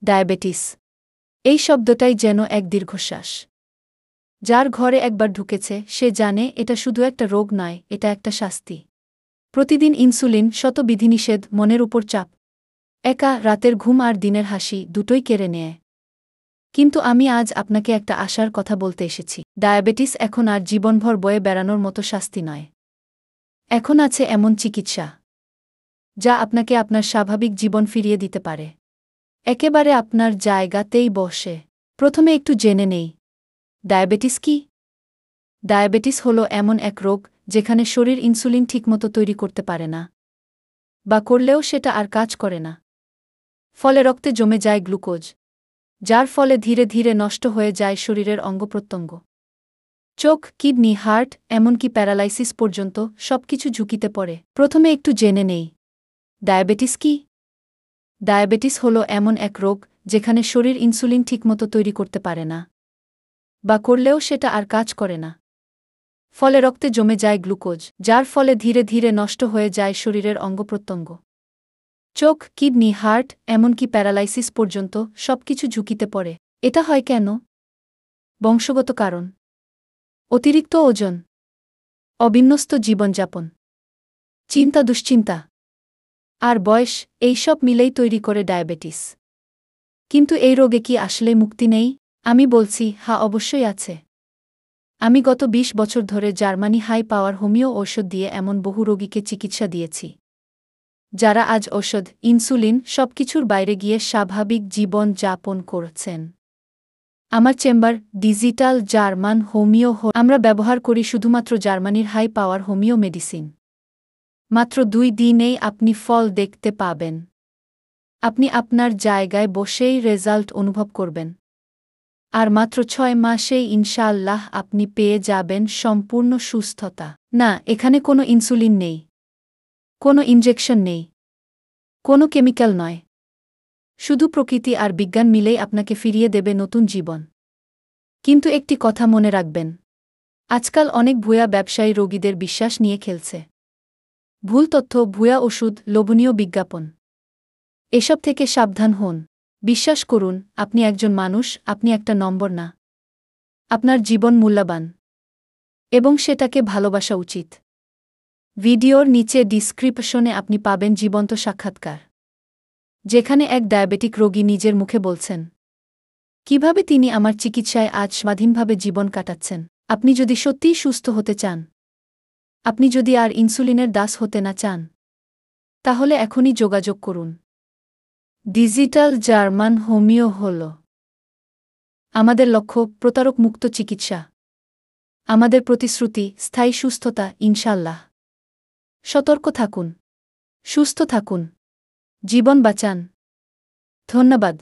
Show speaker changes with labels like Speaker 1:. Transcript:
Speaker 1: Diabetes এই শব্দটাই যেন এক দীর্ঘশ্বাস। যার ঘরে একবার ঢুকেছে সে জানে এটা শুধু একটা রোগ নয়, এটা একটা শাস্তি। প্রতিদিন ইনসুলিন, শত বিধিনিষেধ, মনের উপর চাপ, একা রাতের ঘুম আর দিনের হাসি দুটোই কেড়ে নেয়। কিন্তু আমি আজ আপনাকে একটা আশার কথা বলতে এসেছি। ডায়াবেটিস এখন আর জীবনভর বয়ে বেড়ানোর মতো শাস্তি নয়। এখন আছে এমন চিকিৎসা যা আপনাকে আপনার স্বাভাবিক জীবন ফিরিয়ে দিতে পারে, একেবারে আপনার জায়গাতেই বসে। প্রথমে একটু জেনে নেই, ডায়াবেটিস কি? ডায়াবেটিস হলো এমন এক রোগ যেখানে শরীর ইনসুলিন ঠিকমতো তৈরি করতে পারে না, বা করলেও সেটা আর কাজ করে না। ফলে রক্তে জমে যায় গ্লুকোজ, যার ফলে ধীরে ধীরে নষ্ট হয়ে যায় শরীরের অঙ্গপ্রত্যঙ্গ। চোখ, কিডনি, হার্ট, এমনকি প্যারালাইসিস পর্যন্ত সবকিছু ঝুঁকিতে পড়ে। প্রথমে একটু জেনে নেই, ডায়াবেটিস কি? ডায়াবেটিস হলো এমন এক রোগ যেখানে শরীর ইনসুলিন ঠিকমতো তৈরি করতে পারে না, বা করলেও সেটা আর কাজ করে না। ফলে রক্তে জমে যায় গ্লুকোজ, যার ফলে ধীরে ধীরে নষ্ট হয়ে যায় শরীরের অঙ্গপ্রত্যঙ্গ। চোখ, কিডনি, হার্ট, এমনকি প্যারালাইসিস পর্যন্ত সবকিছু ঝুঁকিতে পড়ে। এটা হয় কেন? বংশগত কারণ, অতিরিক্ত ওজন, অবিন্যস্ত জীবনযাপন, চিন্তা, দুশ্চিন্তা আর বয়স, এইসব মিলেই তৈরি করে ডায়াবেটিস। কিন্তু এই রোগে কি আসলে মুক্তি নেই? আমি বলছি, হ্যাঁ, অবশ্যই আছে। আমি গত ২০ বছর ধরে জার্মানি হাই পাওয়ার হোমিও ঔষধ দিয়ে এমন বহু রোগীকে চিকিৎসা দিয়েছি, যারা আজ ঔষধ, ইনসুলিন সবকিছুর বাইরে গিয়ে স্বাভাবিক জীবন যাপন করছেন। আমার চেম্বার ডিজিটাল জার্মান হোমিও। আমরা ব্যবহার করি শুধুমাত্র জার্মানির হাই পাওয়ার হোমিও মেডিসিন। মাত্র ২ দিনেই আপনি ফল দেখতে পাবেন। আপনি আপনার জায়গায় বসেই রেজাল্ট অনুভব করবেন। আর মাত্র ৬ মাসেই ইনশাআল্লাহ আপনি পেয়ে যাবেন সম্পূর্ণ সুস্থতা। না, এখানে কোনো ইনসুলিন নেই, কোনো ইনজেকশন নেই, কোনো কেমিক্যাল নয়। শুধু প্রকৃতি আর বিজ্ঞান মিলেই আপনাকে ফিরিয়ে দেবে নতুন জীবন। কিন্তু একটি কথা মনে রাখবেন, আজকাল অনেক ভুয়া ব্যবসায়ী রোগীদের বিশ্বাস নিয়ে খেলছে। ভুল তথ্য, ভুয়া ওষুধ, লোভনীয় বিজ্ঞাপন, এসব থেকে সাবধান হন। বিশ্বাস করুন, আপনি একজন মানুষ, আপনি একটা নম্বর না। আপনার জীবন মূল্যবান, এবং সেটাকে ভালোবাসা উচিত। ভিডিওর নিচে ডিসক্রিপশনে আপনি পাবেন জীবন্ত সাক্ষাৎকার, যেখানে এক ডায়াবেটিক রোগী নিজের মুখে বলছেন কিভাবে তিনি আমার চিকিৎসায় আজ স্বাধীনভাবে জীবন কাটাচ্ছেন। আপনি যদি সত্যিই সুস্থ হতে চান, আপনি যদি আর ইনসুলিনের দাস হতে না চান, তাহলে এখনই যোগাযোগ করুন। ডিজিটাল জার্মান হোমিও হল আমাদের লক্ষ্য, প্রতারক মুক্ত চিকিৎসা। আমাদের প্রতিশ্রুতি, স্থায়ী সুস্থতা, ইনশাআল্লাহ। সতর্ক থাকুন, সুস্থ থাকুন, জীবন বাঁচান। ধন্যবাদ।